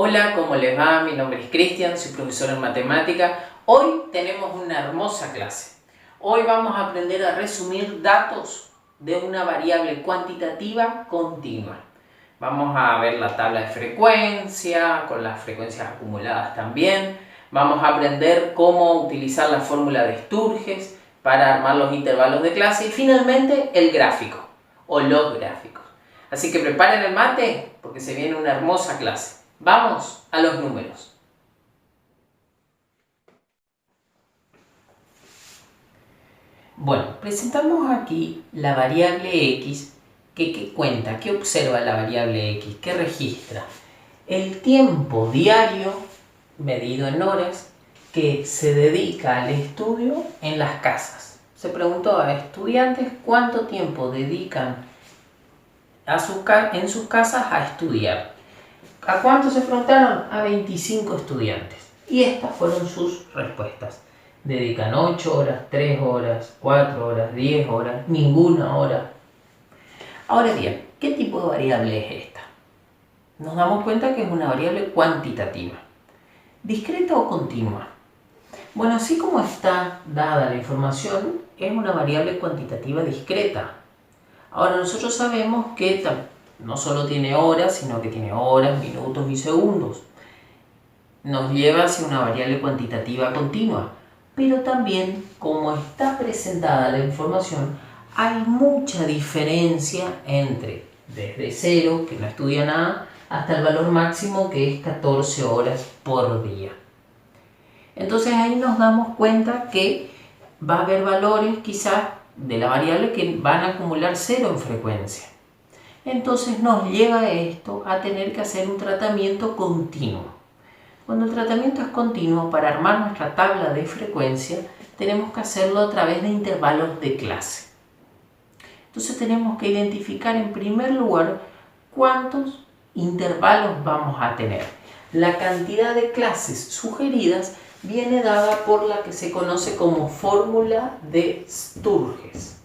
Hola, ¿cómo les va? Mi nombre es Cristian, soy profesor en matemática. Hoy tenemos una hermosa clase. Hoy vamos a aprender a resumir datos de una variable cuantitativa continua. Vamos a ver la tabla de frecuencia, con las frecuencias acumuladas también. Vamos a aprender cómo utilizar la fórmula de Sturges para armar los intervalos de clase y finalmente el gráfico o los gráficos. Así que preparen el mate porque se viene una hermosa clase. Vamos a los números. Bueno, presentamos aquí la variable x que cuenta, que observa la variable x, que registra el tiempo diario medido en horas que se dedica al estudio en las casas. Se preguntó a estudiantes cuánto tiempo dedican en sus casas a estudiar. ¿A cuántos se preguntaron? A 25 estudiantes. Y estas fueron sus respuestas. Dedican 8 horas, 3 horas, 4 horas, 10 horas, ninguna hora. Ahora bien, ¿qué tipo de variable es esta? Nos damos cuenta que es una variable cuantitativa. ¿Discreta o continua? Bueno, así como está dada la información, es una variable cuantitativa discreta. Ahora nosotros sabemos que no solo tiene horas, sino que tiene horas, minutos y segundos. Nos lleva hacia una variable cuantitativa continua. Pero también, como está presentada la información, hay mucha diferencia entre desde 0, que no estudia nada, hasta el valor máximo, que es 14 horas por día. Entonces ahí nos damos cuenta que va a haber valores quizás de la variable que van a acumular 0 en frecuencia. Entonces nos lleva esto a tener que hacer un tratamiento continuo. Cuando el tratamiento es continuo, para armar nuestra tabla de frecuencia, tenemos que hacerlo a través de intervalos de clase. Entonces tenemos que identificar en primer lugar cuántos intervalos vamos a tener. La cantidad de clases sugeridas viene dada por la que se conoce como fórmula de Sturges.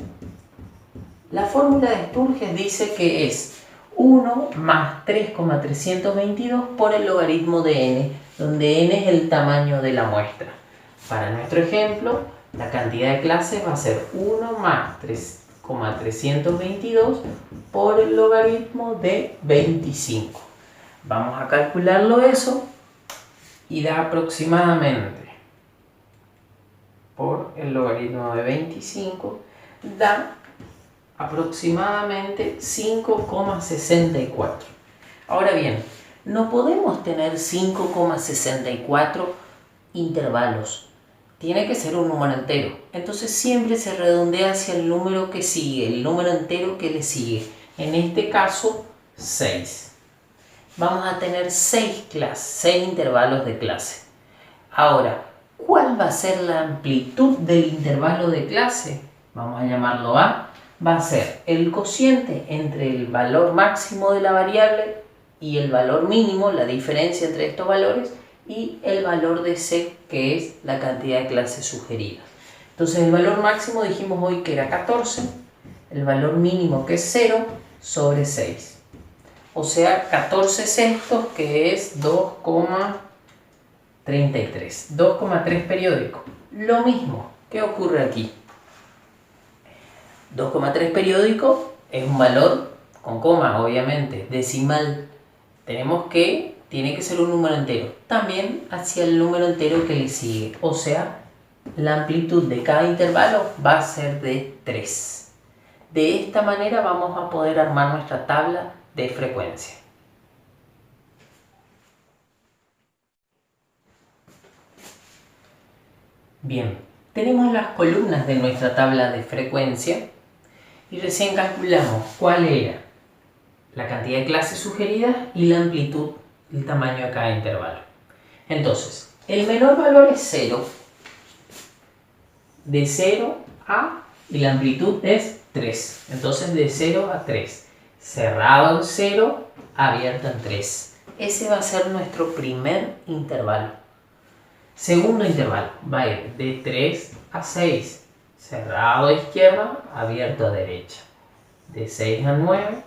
La fórmula de Sturges dice que es 1 más 3,322 por el logaritmo de n, donde n es el tamaño de la muestra. Para nuestro ejemplo, la cantidad de clases va a ser 1 más 3,322 por el logaritmo de 25. Vamos a calcularlo eso y da aproximadamente, por el logaritmo de 25, da aproximadamente 5,64. Ahora bien, no podemos tener 5,64 intervalos. Tiene que ser un número entero. Entonces siempre se redondea hacia el número que sigue, el número entero que le sigue. En este caso, 6. Vamos a tener 6 intervalos de clase. Ahora, ¿cuál va a ser la amplitud del intervalo de clase? Vamos a llamarlo A. Va a ser el cociente entre el valor máximo de la variable y el valor mínimo, la diferencia entre estos valores, y el valor de C, que es la cantidad de clases sugerida. Entonces el valor máximo dijimos hoy que era 14, el valor mínimo que es 0 sobre 6. O sea, 14 sextos, que es 2,33. 2,3 periódico. Lo mismo, ¿qué ocurre aquí? 2,3 periódico es un valor con coma, obviamente, decimal. Tenemos que tiene que ser un número entero. También hacia el número entero que le sigue. O sea, la amplitud de cada intervalo va a ser de 3. De esta manera vamos a poder armar nuestra tabla de frecuencia. Bien, tenemos las columnas de nuestra tabla de frecuencia y recién calculamos cuál era la cantidad de clases sugeridas y la amplitud, el tamaño de cada intervalo. Entonces, el menor valor es 0, de 0 a, y la amplitud es 3. Entonces, de 0 a 3. Cerrado en 0, abierto en 3. Ese va a ser nuestro primer intervalo. Segundo intervalo va a ir de 3 a 6. Cerrado a izquierda, abierto a derecha. De 6 a 9.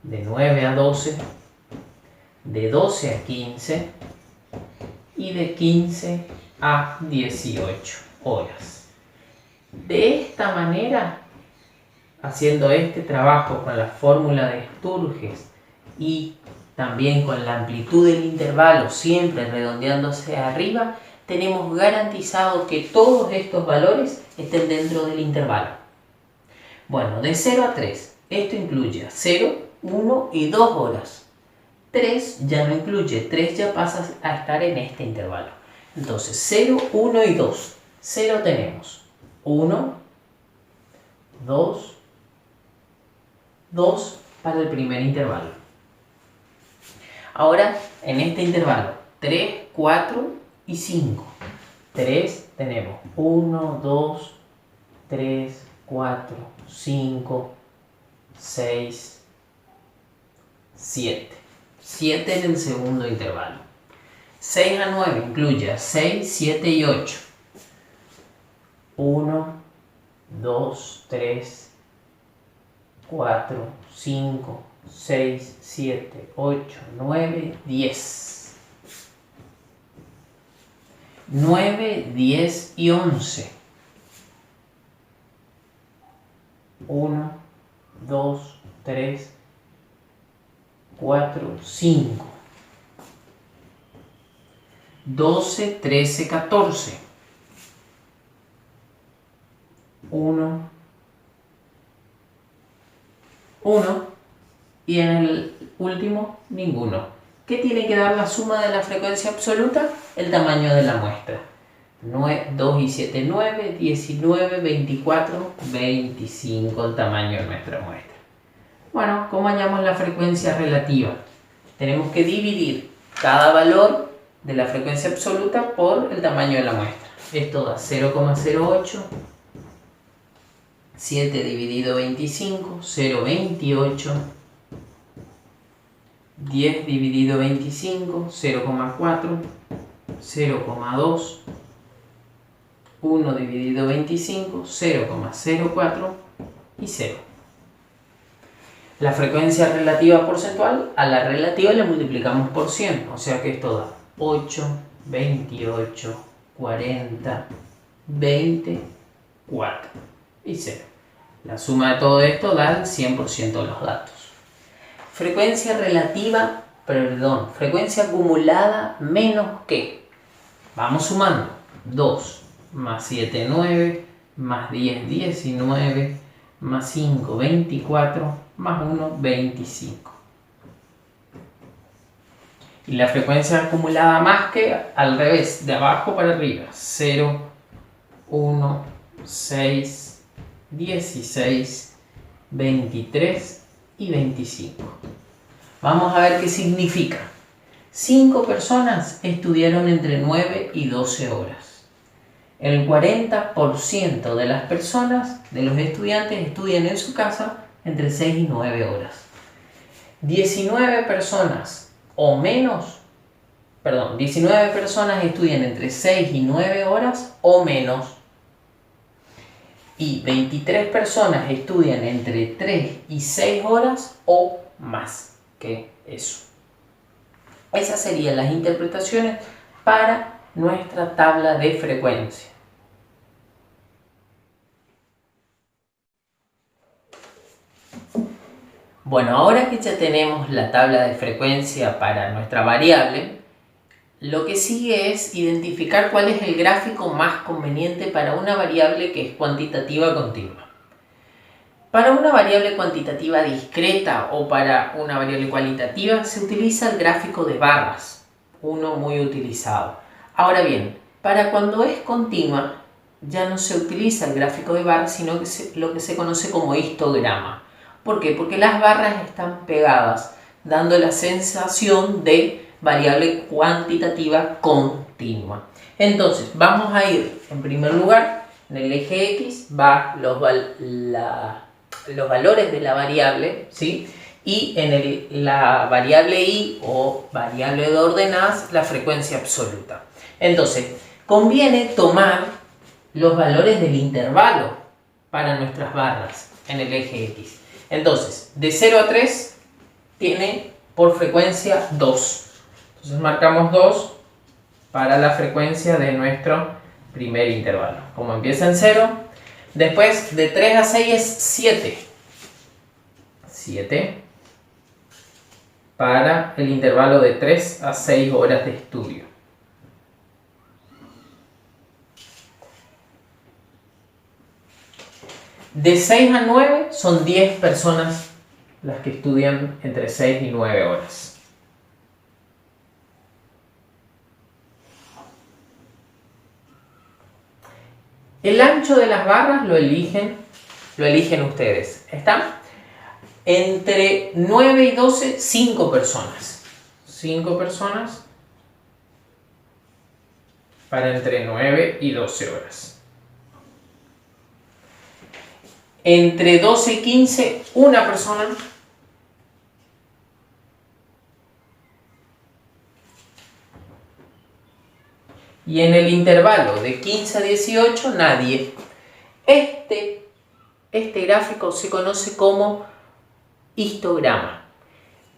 De 9 a 12, de 12 a 15 y de 15 a 18 horas. De esta manera, haciendo este trabajo con la fórmula de Sturges y también con la amplitud del intervalo siempre redondeándose arriba, tenemos garantizado que todos estos valores estén dentro del intervalo. Bueno, de 0 a 3, esto incluye 0, 1 y 2 horas. 3 ya no incluye, 3 ya pasa a estar en este intervalo. Entonces, 0, 1 y 2. 0 tenemos 1, 2, 2 para el primer intervalo. Ahora, en este intervalo, 3, 4 y 5. 3 tenemos 1, 2, 3, 4, 5, 6, 7. 7 en el segundo intervalo. 6 a 9 incluye 6, 7 y 8. 1, 2, 3, 4, 5, 6, 7, 8, 9, 10. 9, 10 y 11. 1, 2, 3, 4, 5. 12, 13, 14. 1, 1 y en el último ninguno. ¿Qué tiene que dar la suma de la frecuencia absoluta? El tamaño de la muestra. 2 y 7, 9, 19, 24, 25 el tamaño de nuestra muestra. Bueno, ¿cómo hallamos la frecuencia relativa? Tenemos que dividir cada valor de la frecuencia absoluta por el tamaño de la muestra. Esto da 0,08. 7 dividido 25, 0,28. 10 dividido 25, 0,4. 0,2. 1 dividido 25, 0,04 y 0. La frecuencia relativa porcentual, a la relativa le multiplicamos por 100, o sea que esto da 8, 28, 40, 20, 4 y 0. La suma de todo esto da el 100% de los datos. Frecuencia acumulada menos que. Vamos sumando. 2 más 7, 9, más 10, 19, más 5, 24, más 1, 25. Y la frecuencia acumulada más que, al revés, de abajo para arriba. 0, 1, 6, 16, 23 y 25. Vamos a ver qué significa. 5 personas estudiaron entre 9 y 12 horas. El 40% de las personas, de los estudiantes, estudian en su casa entre 6 y 9 horas. 19 personas estudian entre 6 y 9 horas o menos. Y 23 personas estudian entre 3 y 6 horas o más que eso. Esas serían las interpretaciones para nuestra tabla de frecuencia. Bueno, ahora que ya tenemos la tabla de frecuencia para nuestra variable, lo que sigue es identificar cuál es el gráfico más conveniente para una variable que es cuantitativa continua. Para una variable cuantitativa discreta o para una variable cualitativa se utiliza el gráfico de barras, uno muy utilizado. Ahora bien, para cuando es continua ya no se utiliza el gráfico de barras, sino lo que se conoce como histograma. ¿Por qué? Porque las barras están pegadas, dando la sensación de variable cuantitativa continua. Entonces, vamos a ir, en primer lugar, en el eje X va los valores de la variable, ¿sí? Y en la variable Y o variable de ordenadas, la frecuencia absoluta. Entonces, conviene tomar los valores del intervalo para nuestras barras en el eje X. Entonces, de 0 a 3 tiene por frecuencia 2. Entonces marcamos 2 para la frecuencia de nuestro primer intervalo. Como empieza en 0, después de 3 a 6 es 7. 7 para el intervalo de 3 a 6 horas de estudio. De 6 a 9 son 10 personas las que estudian entre 6 y 9 horas. El ancho de las barras lo eligen ustedes. ¿Está? Entre 9 y 12, 5 personas. 5 personas para entre 9 y 12 horas. Entre 12 y 15, una persona. Y en el intervalo de 15 a 18, nadie. Este gráfico se conoce como histograma.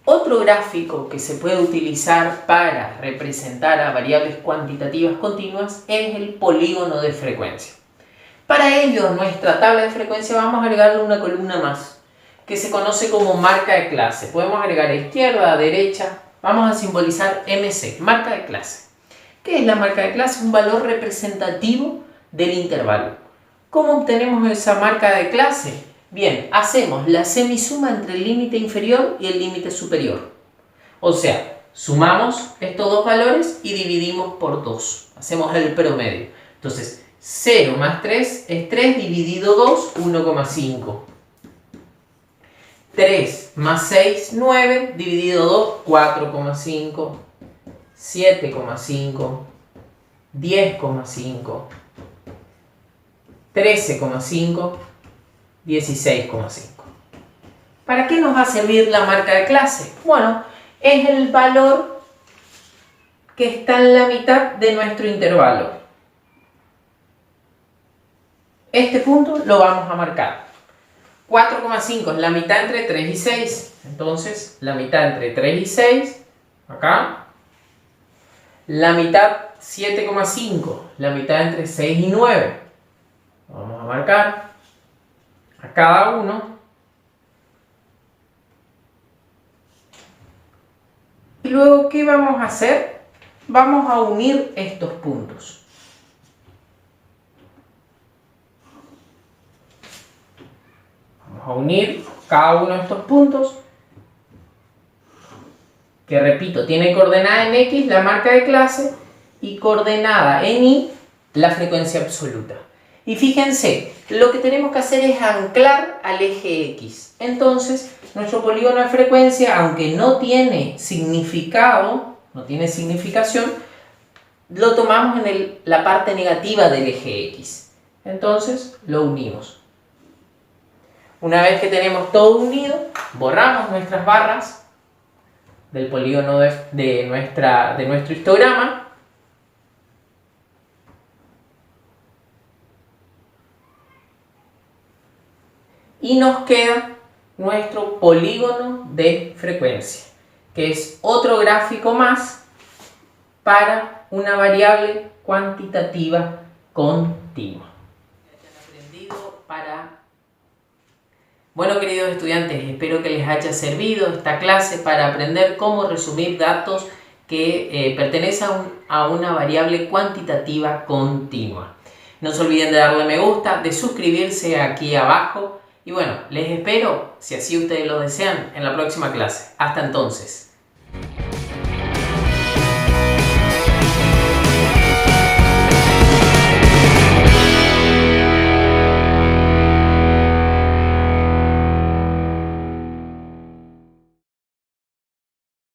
Otro gráfico que se puede utilizar para representar a variables cuantitativas continuas es el polígono de frecuencia. Para ello, a nuestra tabla de frecuencia vamos a agregarle una columna más, que se conoce como marca de clase. Podemos agregar a izquierda, a derecha. Vamos a simbolizar MC, marca de clase. ¿Qué es la marca de clase? Un valor representativo del intervalo. ¿Cómo obtenemos esa marca de clase? Bien, hacemos la semisuma entre el límite inferior y el límite superior. O sea, sumamos estos dos valores y dividimos por 2. Hacemos el promedio. Entonces, 0 más 3 es 3 dividido 2, 1,5. 3 más 6, 9 dividido 2, 4,5. 7,5, 10,5, 13,5, 16,5. ¿Para qué nos va a servir la marca de clase? Bueno, es el valor que está en la mitad de nuestro intervalo. Este punto lo vamos a marcar. 4,5 es la mitad entre 3 y 6. Entonces, la mitad entre 3 y 6, acá. La mitad 7,5, la mitad entre 6 y 9. Vamos a marcar a cada uno. Y luego, ¿qué vamos a hacer? Vamos a unir estos puntos. Vamos a unir cada uno de estos puntos, que repito, tiene coordenada en X la marca de clase y coordenada en Y la frecuencia absoluta. Y fíjense, lo que tenemos que hacer es anclar al eje X. Entonces, nuestro polígono de frecuencia, aunque no tiene significado, no tiene significación, lo tomamos en la parte negativa del eje X. Entonces, lo unimos. Una vez que tenemos todo unido, borramos nuestras barras del polígono de nuestro histograma. Y nos queda nuestro polígono de frecuencia, que es otro gráfico más para una variable cuantitativa continua. Bueno, queridos estudiantes, espero que les haya servido esta clase para aprender cómo resumir datos que pertenecen a una variable cuantitativa continua. No se olviden de darle me gusta, de suscribirse aquí abajo y bueno, les espero, si así ustedes lo desean, en la próxima clase. Hasta entonces.